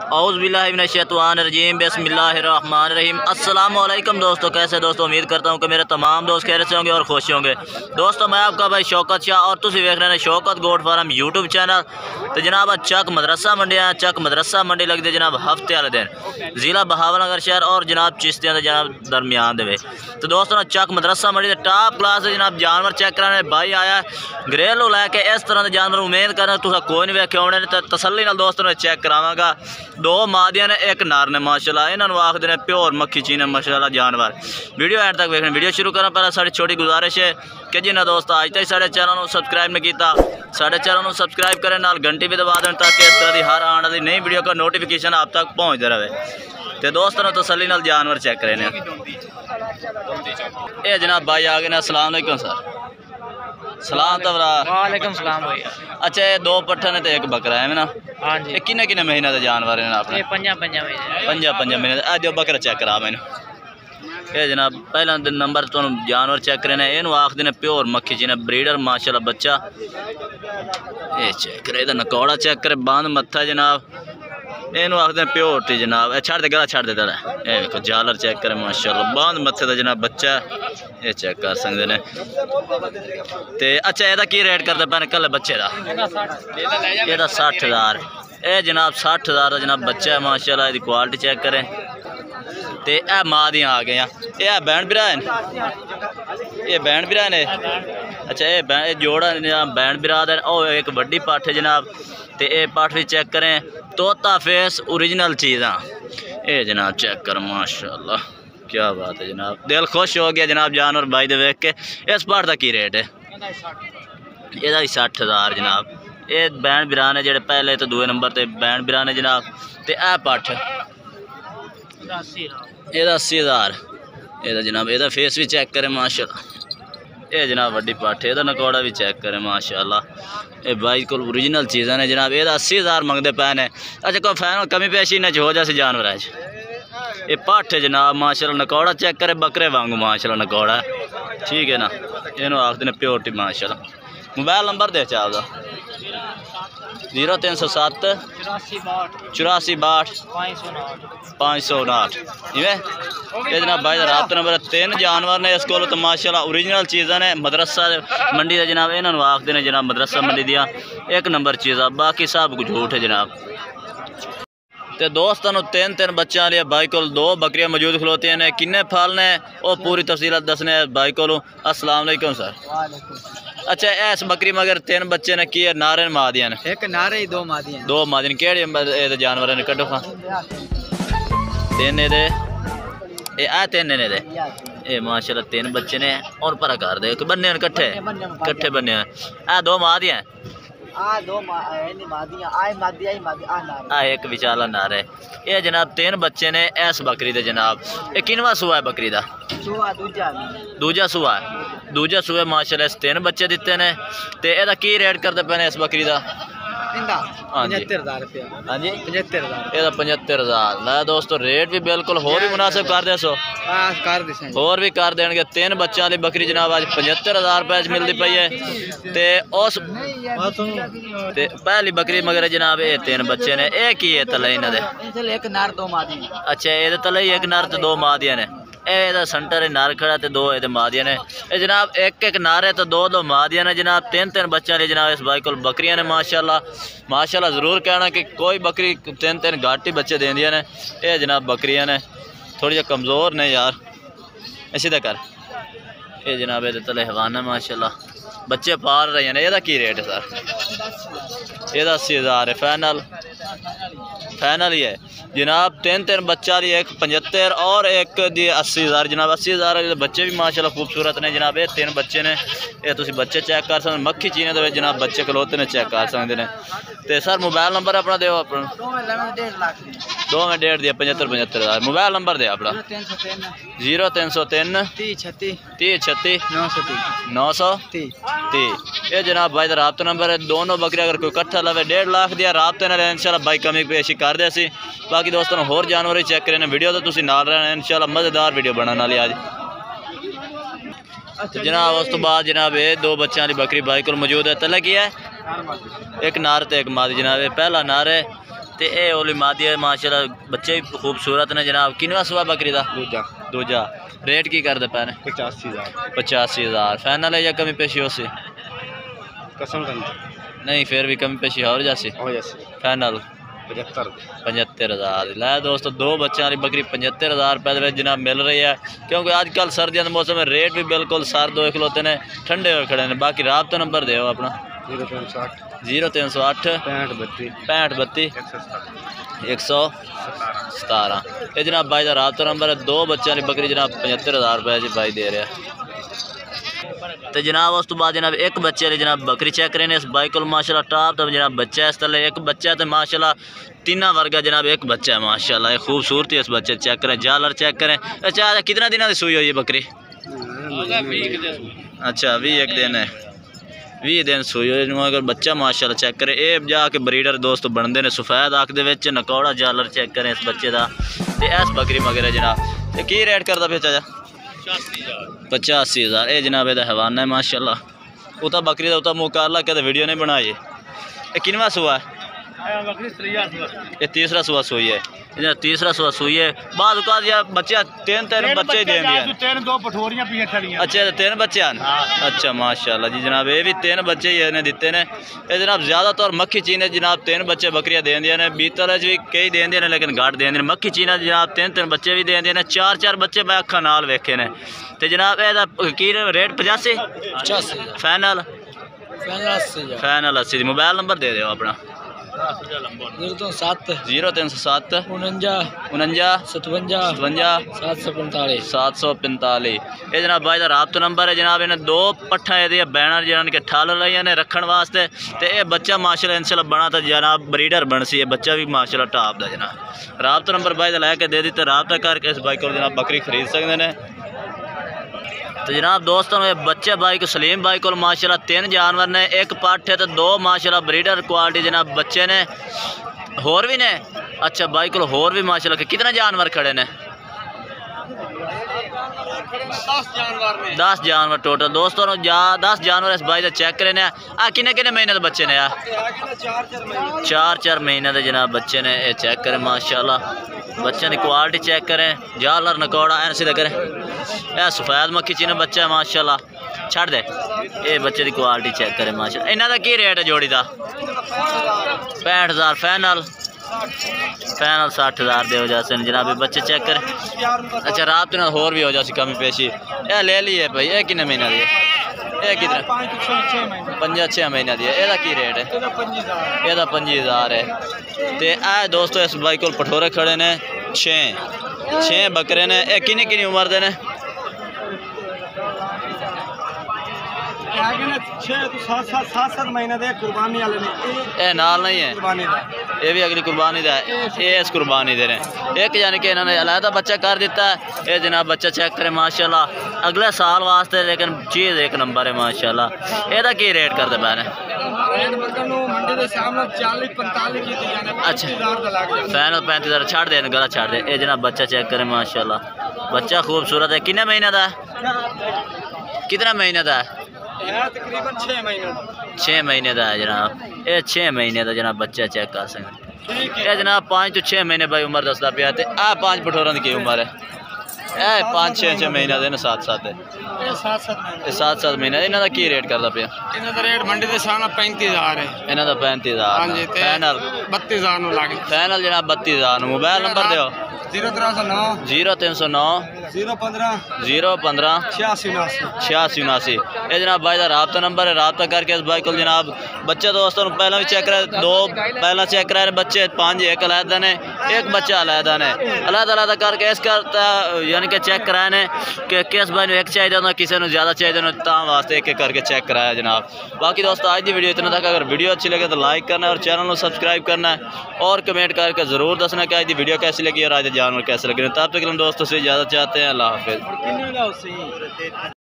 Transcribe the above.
औज़ुबिल्लाहिमिनश्शैतानिर्रजीम बिस्मिल्लाहिर्रहमानिर्रहीम। अस्सलामु अलैकुम दोस्तों, कैसे दोस्तों, उम्मीद करता हूँ कि मेरे तमाम दोस्त खैर से होंगे और खुश होंगे। दोस्तों मैं आपका भाई शौकत शाह और तुम देख रहे हैं Shaukat goat farm YouTube channel. तो जनाब चक मदरसा मंडी है, चक मदरसा मंडी लगती है जनाब हफ्ते वाले दिन ज़िला बहावलनगर शहर और जनाब चिश्तियां के जनाब दरमियान दे। तो दोस्तों चक मदरसा मंडी टॉप क्लास है जनाब जानवर चेक कराने भाई आया घरेलू लैके इस तरह के जानवर उम्मीद करना तुम कोई नहीं वेखे होने। तो तसल्ली नाल दोस्तों ने चेक करावांगा। दो मादियां ने एक नार ने माशाल्लाह, इन्होंने आखते हैं प्योर मक्खी चीन माशाल्लाह जानवर। वीडियो एंड तक देखना। वीडियो शुरू करने पहले साड़ी छोटी गुजारिश है कि जिन्हें दोस्त अज तक साढ़े चैनल को सब्सक्राइब नहीं किया साढ़े चैनल को सब्सक्राइब करें, नाल घंटी भी दबा दें ताकि इस तरह की हर आने वाली नई वीडियो का नोटिफिकेशन आप तक पहुँचते रहे। तो दोस्तों ने तसल्ली नाल जानवर चेक करें। ये जनाब भाई आ गए ने। अस्सलाम वालेकुम सर। सलाम तबरा। वालेकुम सलाम भैया। अच्छा ये दो पट्ठा ने तो एक बकरा है ना? हाँ जी। ये किन्ने किन्ने महीने के जानवर हैं अपने? ये 5 महीने। 5 महीने। आज जो बकरा चेक करा मैंने ये जनाब पहला नंबर तो जानवर चेक करे ने इन आखते ने प्योर मक्खी जी ने ब्रीडर माशाल्लाह बच्चा। ये चेक करे इधर नकौड़ा चेक करे बांध मत्था जनाब इन आखते प्योर टी जनाब। छड़ दे गला छड़ दे दड़ा ये देखो जालर चेक करे माशाल्लाह बांध मत्थे का जनाब बच्चा ये चेक कर सकते हैं। तो अच्छा ਇਹਦਾ की रेट करते पैने कल बच्चे का? ਇਹਦਾ 60,000। ये जनाब 60,000 का जनाब बच्चा है माशाल्लाह। इसकी क्वालिटी चेक करें। तो यह माँ दियाँ आ गई ये बैंड बिरा है, ये बैंड बिरा ने। अच्छा ये जोड़ा जनाब बैंड बिरा है और एक वड्डी पट्ठ है जनाब। तो ये पट्ठ भी चेक करें तोता फेस ओरिजिनल चीज़ा ये जनाब चेक कर माशाल्लाह क्या बात है जनाब। दिल खुश हो गया जनाब जानवर भाई दे देख के। इस पाठ का की रेट है? यदा 60,000 जनाब। ये बैंड बिरा ने जेडे पहले तो दूए नंबर ते बैंड बिरा ने जनाब। तो यह पट्ठ ਇਹਦਾ 80,000 ਇਹਦਾ जनाब। ਇਹਦਾ फेस भी चेक करें माशाल्लाह। ये जनाब वड्डी पट्ठ ਇਹਦਾ नकौड़ा भी चेक करें माशाल्लाह। ये भाई को ओरिजिनल चीज़ा ने जनाब। ਇਹਦਾ 80,000 मंगते पे ने। अच्छा कोई फाइनल कमी पेशी इन्हें हो जाए जानवर है। ये पट्ठ है जनाब माशाल्लाह। नकौड़ा चेक करे बकरे वांगू माशाल्लाह नकौड़ा ठीक है ना। इन्हों आखते हैं प्योरिटी माशाल्लाह। मोबाइल नंबर दे चाहता 0307 84 559 इवें ये जनाब भाई रात नंबर 3 जानवर ने इस को तो माशाल्लाह ओरिजिनल चीज़ा ने मदरसा मंडी का जनाब। इन्होंने आखते हैं जनाब मदरसा मंडी दिया एक नंबर चीज़ा बाकी सब कुछ झूठ है जनाब। तो दोस्तों 3 बच्चों वाली भाई को 2 बकरियां मौजूद खलोती हैं किन्ने फल ने और पूरी तफसीलात दसने भाई को। अस्सलाम वालेकुम सर। अच्छा इस बकरी मगर 3 बच्चे ने की नारे मादियां ने? एक नारे 2 मादियां। 2 मादियां केड़े जानवर ने कड्डो खा? 3 दे ये आ 3 ने दे ये माशाल्लाह 3 बच्चे ने और पर कर दे बन्ने कट्ठे कट्ठे बन्ने आ 2 मादियां एक विचाला नार है। ये जनाब 3 बच्चे ने इस बकरी दे जनाब। ये किनवा सूआ है बकरी का? दूजा सूआ है। दूजा सूए माशाल्लाह इस 3 बच्चे दिते ने। तो यदा की रेट करते पे इस बकरी का? हाँ जी 75,000। ला दोस्तों रेट भी बिल्कुल होर भी मुनासिब कर दे सो होर भी कर देंगे। 3 बच्चों वाली बकरी जनाब आज 75,000 रुपए मिलती पई है। तो उस पहली बकरी मगर जनाब ये 3 बच्चे ने एक ही है तले इन्होंने एक नार 2 मादियां। अच्छा ये तले एक नार तो 2 मादियां ने। ये सेंटर नार खड़ा तो 2 ये मादियां ने। ये जनाब एक नार है तो 2 मादियां ने जनाब। 3 बच्चों ने जनाब इस भाई को बकरियां ने माशाल्लाह माशाल्लाह। ज़रूर कहना कि कोई बकरी 3 घाट ही बच्चे देंदियां ने। ये जनाब बकरियां ने थोड़ी जी कमज़ोर ने यार इसी कर। ये जनाब ये तले हवाना माशाल्लाह बच्चे पाल रहे हैं। यदा की रेट है सर? यदा 80,000 है फाइनल ही है जनाब। 3 बच्चा दी एक 75 और एक दी 80,000 जनाब। 80,000 बच्चे भी माशाल्लाह खूबसूरत ने जनाब। ये 3 बच्चे ने ये तुम बच्चे चेक कर सकते मक्खी चीने दे जनाब बच्चे खलोते ने चेक कर सकते हैं। तो सर मोबाइल नंबर अपना दो अपना 2 में 1.5 दिया 75,000 मोबाइल नंबर दे अपना 0303 3036 930। ये जनाब भाई का राब्ता नंबर है। दोनों बकरी अगर कोई इकट्ठा लवे 1.5 लाख दिया राब्ते ने इंशाल्लाह भाई कमी पेशी कर दे सी। बाकी दोस्तों होर जानवर ही चेक करें वीडियो तो तुम नाल रहना इंशाल्लाह मज़ेदार वीडियो बनाने वाली आज। जनाब उस तो बाद जनाब ये 2 बच्चों वाली बकरी भाई को मौजूद है। तले की है? एक नार तो एक मादी जनाब। पहला नार है ते ए ओली मादी है माशाल्लाह, बच्चे भी खूबसूरत ने जनाब। किनवा सुबह बकरी दा? दूजा। रेट की करते पे ने? 85,000 फाइनल है या कमी पेशी हो सी? कसम नहीं फिर भी कमी पेशी हो जासी फाइनल 75,000। लै दोस्तों दो बच्चों वाली बकरी 75,000 रुपये जनाब मिल रही है, क्योंकि आजकल सर्दियों के मौसम में रेट भी बिल्कुल सर दो खलोते ने, ठंडे हुए खड़े ने। बाकी राबता नंबर दो अपना 0308 65 32 117। ये जनाब भाई का राबता नंबर है। दो बच्चों वाली बकरी जनाब 75,000 रुपये भाई दे रहा है। तो जनाब उस तो बाद जनाब एक बच्चे वाली जनाब बकरी चेक करें इस बाई को माशाल्लाह टॉप तो जनाब बच्चा है इस तले एक बच्चा है तो माशाल्लाह तीना वर्गा जनाब एक बच्चा है माशाल्लाह। खूबसूरती है इस बच्चे चेक करें, जालर चेक करें। अच्छा कितना दिन की सुई हुई है बकरी? अच्छा 21 दिन है, 20 दिन सुई हुई अगर बच्चा माशाल्लाह चेक करें। ये जाके ब्रीडर दोस्त बनते हैं सफेद आँख दे विच नकौड़ा जालर चेक करें इस बच्चे का। तो इस बकरी मगर जनाब ये की रेट करता फिर चाचा? 85,000। ये जनाब यदा हवाना है माशाल्लाह। उता बकरी का उता मुँह कर ला कहते वीडियो नहीं बनाई। ये किनवा सुआ है? ये तीसरा सुआ सुई है, तीसरा सुआ सुई है। बाद बच्चे तीन बच्चे दे दिए। अच्छा 3 बच्चे हैं। अच्छा माशाल्लाह जी जनाब ये भी 3 बच्चे ही इन्हें दिते ने। ये जनाब ज़्यादातर मक्खी चीने जनाब 3 बच्चे बकरियां दें दिया ने। बीतल भी कई दें दिए लेकिन घट दें दिए। मक्खी चीना जनाब 3 बच्चे भी दें दिए ने। 4 बच्चे मैं अखा नाल वेखे ने। तो जनाब यदा की रेट 85 फाइनल 80। मोबाइल नंबर दे दो अपना 0307 53 49 57 745। ये जनाब भाई का राबता नंबर है जनाब। इन्हें 2 पट्ठा ये बैनर जान के ठल लाइया ने रखने वास्ते। तो ये बच्चा माशाल्लाह इंशाल्लाह बना तो जनाब ब्रीडर बन सी। बच्चा भी माशाल्लाह टॉप का जनाब। राबता नंबर भाई का लैके दे दी तो राबता करके इस भाई को जनाब बकरी खरीद सकते हैं। तो जनाब दोस्तों ये बच्चे भाई को सलीम भाई को माशाल्लाह 3 जानवर ने, एक पट्ठ है तो 2 माशाल्लाह ब्रीडर क्वालिटी जनाब बच्चे ने होर भी ने। अच्छा भाई को होर भी माशाल्लाह कितने जानवर खड़े ने? 10 जानवर टोटल दोस्तों 10 जानवर इस भाई का चेक करें। किन्ने महीने के बच्चे ने यार? 4 महीने के जनाब बच्चे ने। ये चेक करें माशाल्लाह बच्चे की क्वालिटी चेक करें। जालर नकौड़ा ऐन सीधा करें। यह सफेद मक्खी चीने बच्चा है माशाल्लाह। छड़ दे ये बच्चे की क्वालिटी चेक करें माशाल्लाह। इन्हों का की रेट है जोड़ी का? 65,000 फाइनल 60,000 दे हो जाते हैं जनाब। बच्चे चेक करें। अच्छा रात में होर भी हो जाती कमी पेशी। यह ले ली है भाई। ये कितने महीने की है? ये कितने 5-6 महीने की है। यदा की रेट है? यदा 25,000 है। तो ए दोस्तों इस भाई को पठोरे खड़े ने 6 बकरे ने। ये किन्नी उम्र दे ने? 7 महीने दे कुर्बानी वाले ने। ये नाल नहीं है, ये भी अगली कुर्बानी का है। ये इस कुर्बानी दे रहे एक यानी कि इन्होंने अलहदा बच्चा कर दिता है। ये जनाब बच्चा चेक करें माशाल्लाह अगले साल वास्ते, लेकिन चीज़ एक नंबर है माशाल्लाह। ਇਹਦਾ ਕੀ रेट करते पै ने? अच्छा फाइनल 35,000 छड़ दे गला छड़ दे। ये जनाब बच्चा चेक करें माशाल्लाह बच्चा खूबसूरत है। कितने महीने का है? कितना महीने का है? तकरीबन 6 महीने का है जनाब। ये 6 महीने का जनाब बच्चा चेक कर सकते। ये जनाब 5 तो 6 महीने भाई उम्र दसदा पिया। तो आ 5 पठोरों की उम्र है? ए 5-6 महीने के 7-7 महीने। इन्हों का की रेट करता पिया? इन्हों रेट मंडी के सामने 35,000 है। इन्हों का 35,000 फाइनल 32,000 फाइनल जनाब 32,000। मोबाइल नंबर दो 0309 015 8679। ये जनाब भाई का राबता नंबर है। राबता करके इस भाई को जनाब बच्चे दोस्तों पहला भी चेक कराए 2 पहला चेक कराए बच्चे 5 एक अलहदा ने, एक बच्चा अलहदा ने। अलहदा करके इस करता यानी कि चेक कराए ने कि किस भाई एक चाहिए होता किसी को ज़्यादा चाहिए होता ता वास्ते एक करके चेक कराया जनाब। बाकी दोस्तों आज की वीडियो इतना तक। अगर वीडियो अच्छी लगे तो लाइक करना है और चैनल को सब्सक्राइब करना है और कमेंट करके ज़रूर दसना कि आज की वीडियो कैसी लगी और आज जानवर कैसे लगे। तब तक हम दोस्तों से इजाज़त चाहते हैं। अल्लाह हाफिज़।